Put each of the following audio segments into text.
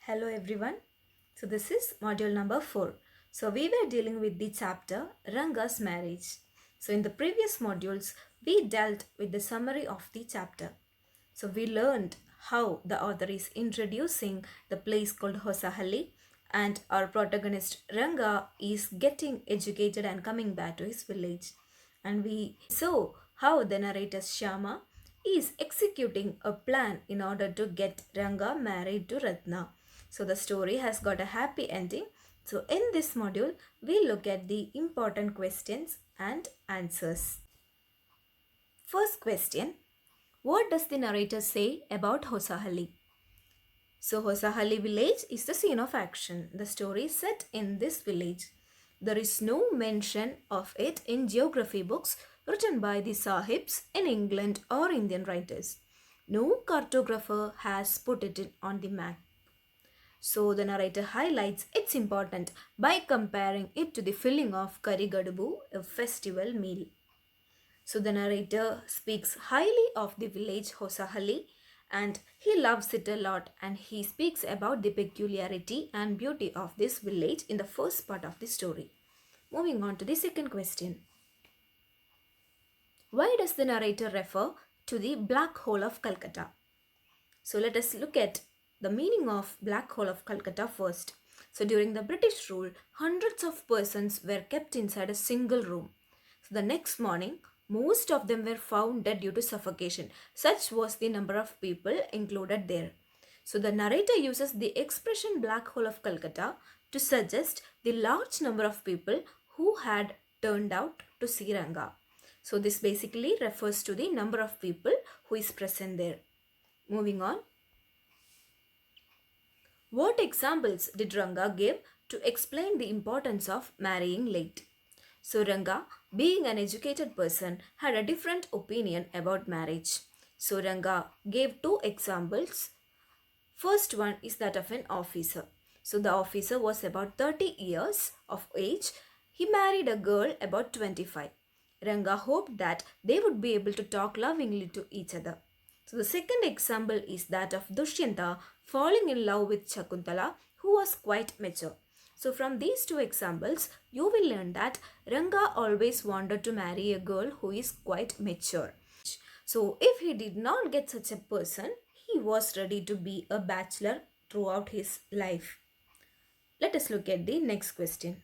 Hello everyone. So this is module number 4. So we were dealing with the chapter Ranga's marriage. So in the previous modules we dealt with the summary of the chapter. So we learned how the author is introducing the place called Hosahalli and our protagonist Ranga is getting educated and coming back to his village. And we saw how the narrator Shyama is executing a plan in order to get Ranga married to Ratna. So the story has got a happy ending. So in this module, we look at the important questions and answers. First question, what does the narrator say about Hosahalli? So Hosahalli village is the scene of action. The story is set in this village. There is no mention of it in geography books written by the Sahibs in England or Indian writers. No cartographer has put it on the map. So the narrator highlights its importance by comparing it to the filling of Karigadubu, a festival meal. So the narrator speaks highly of the village Hosahalli and he loves it a lot, and he speaks about the peculiarity and beauty of this village in the first part of the story. Moving on to the second question. Why does the narrator refer to the black hole of Calcutta? So let us look at the meaning of black hole of Calcutta first. So during the British rule, hundreds of persons were kept inside a single room. So the next morning, most of them were found dead due to suffocation. Such was the number of people included there. So the narrator uses the expression black hole of Calcutta to suggest the large number of people who had turned out to see Ranga. So this basically refers to the number of people who is present there. Moving on. What examples did Ranga give to explain the importance of marrying late? So Ranga, being an educated person, had a different opinion about marriage. So Ranga gave two examples. First one is that of an officer. So the officer was about 30 years of age. He married a girl about 25. Ranga hoped that they would be able to talk lovingly to each other. So the second example is that of Dushyanta falling in love with Shakuntala, who was quite mature. So from these two examples, you will learn that Ranga always wanted to marry a girl who is quite mature. So if he did not get such a person, he was ready to be a bachelor throughout his life. Let us look at the next question.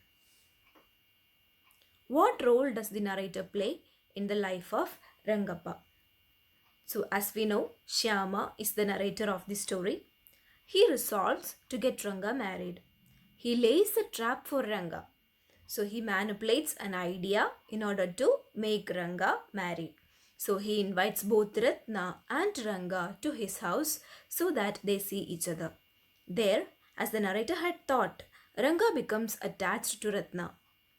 What role does the narrator play in the life of Rangappa? So as we know, Shyama is the narrator of the story. He resolves to get Ranga married. He lays a trap for Ranga. So he manipulates an idea in order to make Ranga married. So he invites both Ratna and Ranga to his house so that they see each other. There, as the narrator had thought, Ranga becomes attached to Ratna.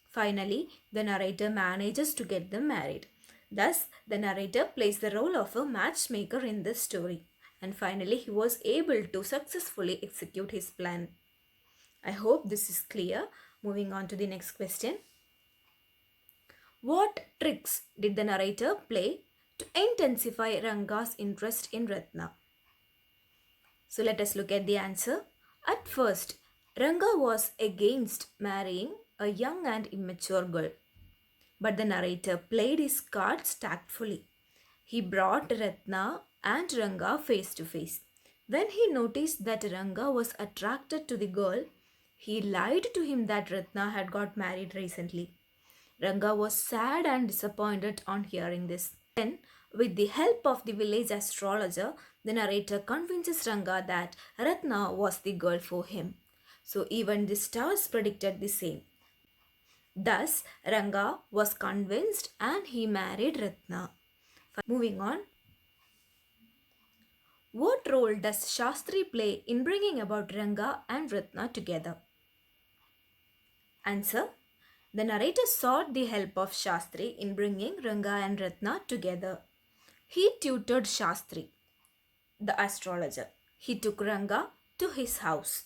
Finally, the narrator manages to get them married. Thus, the narrator plays the role of a matchmaker in this story. And finally, he was able to successfully execute his plan. I hope this is clear. Moving on to the next question. What tricks did the narrator play to intensify Ranga's interest in Ratna? So let us look at the answer. At first, Ranga was against marrying a young and immature girl. But the narrator played his cards tactfully. He brought Ratna and Ranga face to face. When he noticed that Ranga was attracted to the girl, he lied to him that Ratna had got married recently. Ranga was sad and disappointed on hearing this. Then, with the help of the village astrologer, the narrator convinces Ranga that Ratna was the girl for him. So even the stars predicted the same. Thus, Ranga was convinced and he married Ratna. Moving on. What role does Shastri play in bringing about Ranga and Ratna together? Answer. The narrator sought the help of Shastri in bringing Ranga and Ratna together. He tutored Shastri, the astrologer. He took Ranga to his house.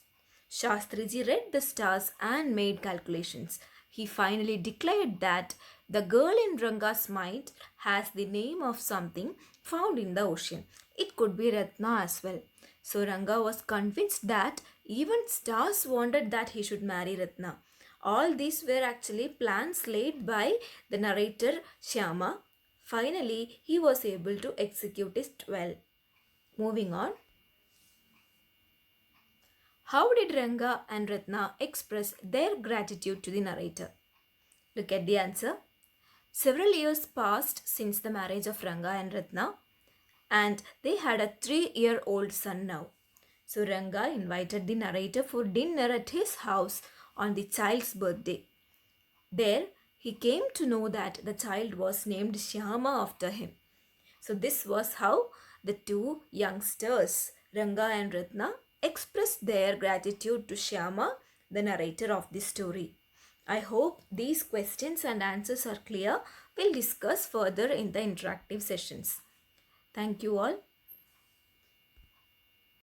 Shastriji read the stars and made calculations. He finally declared that the girl in Ranga's mind has the name of something found in the ocean. It could be Ratna as well. So Ranga was convinced that Even stars wanted that he should marry Ratna. All these were actually plans laid by the narrator Shyama. Finally, he was able to execute it well. Moving on. How did Ranga and Ratna express their gratitude to the narrator? Look at the answer. Several years passed since the marriage of Ranga and Ratna, and they had a 3-year-old son now. So Ranga invited the narrator for dinner at his house on the child's birthday. There, he came to know that the child was named Shyama after him. So this was how the two youngsters, Ranga and Ratna, expressed their gratitude to Shyama, the narrator of this story. I hope these questions and answers are clear. We'll discuss further in the interactive sessions. Thank you all.